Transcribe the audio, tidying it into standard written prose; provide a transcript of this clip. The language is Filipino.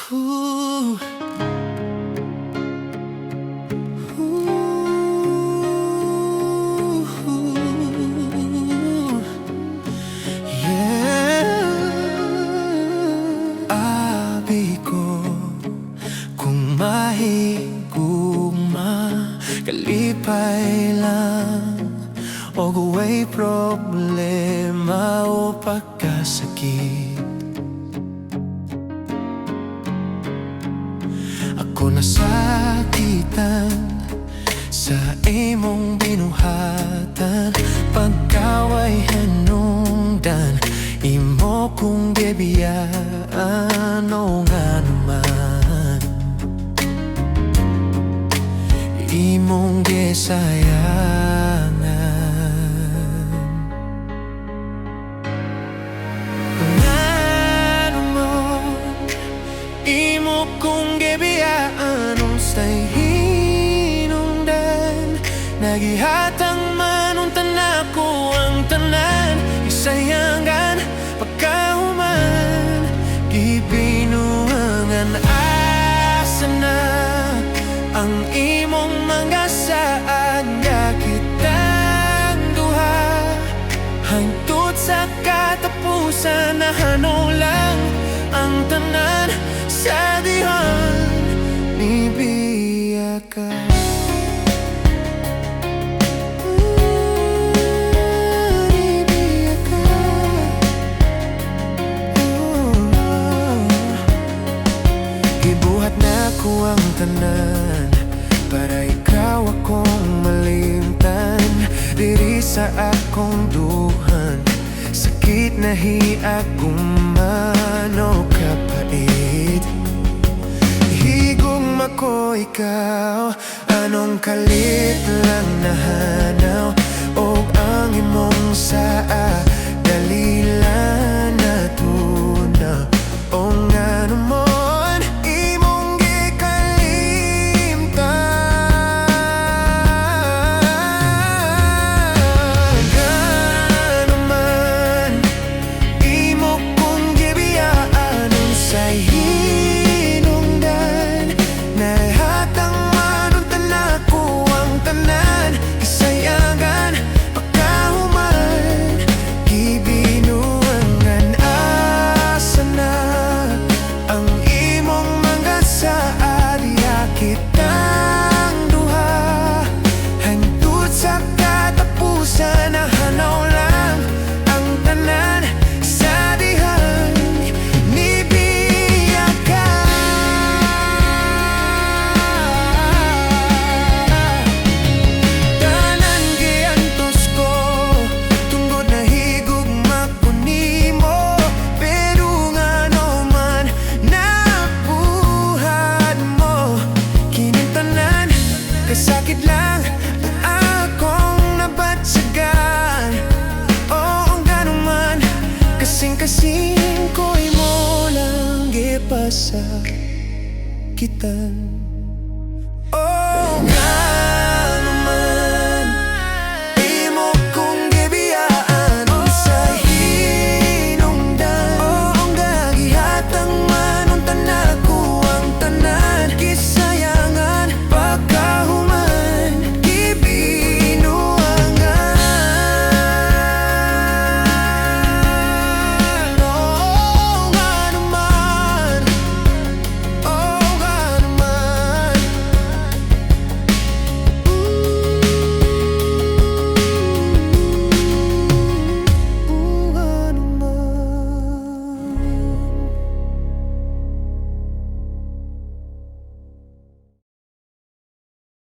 Ooh. Ooh. Yeah. Abi ko kung mahigugma, kalipay lang o guway problema o pagkasakit. Ako nasakitan sa imong binuhatan, pagkaway hanungdan imo kong gibiyaan o ngano man imong gisayangan. Ngano man imo kong gibiyaan unsay hinungdan, nagihatang manuntan ako ang tanan, isayangan pagkahuman gibinuangan. Asa na ang imong mga saad nga kitang duha, hangtod sa katapusan na hanulang ang tanan sa dihan ni biyaka. Gibuhat na ko ang tanan para ikaw akong malimtan diri sa akong duhan, sakit na hiagumman o kapait. Higugma ko ikaw, anong kalit lang nahanaw, o ang imong saa dalila na tunaw. O ngano mon imong gikalimtan, ngano man imo kong gibiyaan unsay hinungdan, nahatang manuntan ako ang tanan, isayangan pagkahuman gibinuangan. Asa na ang imong mga saad ya kitang duha, hangtod sa katapusan na hanaw lang ang tanan sa dihan ni biyaka. Tanan giantos ko tungod na higugma ko nimo, pero ngano man nabuhat mo kining tanan, kasakit lang ang akong nabatsagan. Oo, ngano man kasing-kasing ko imo lang gipasakitan.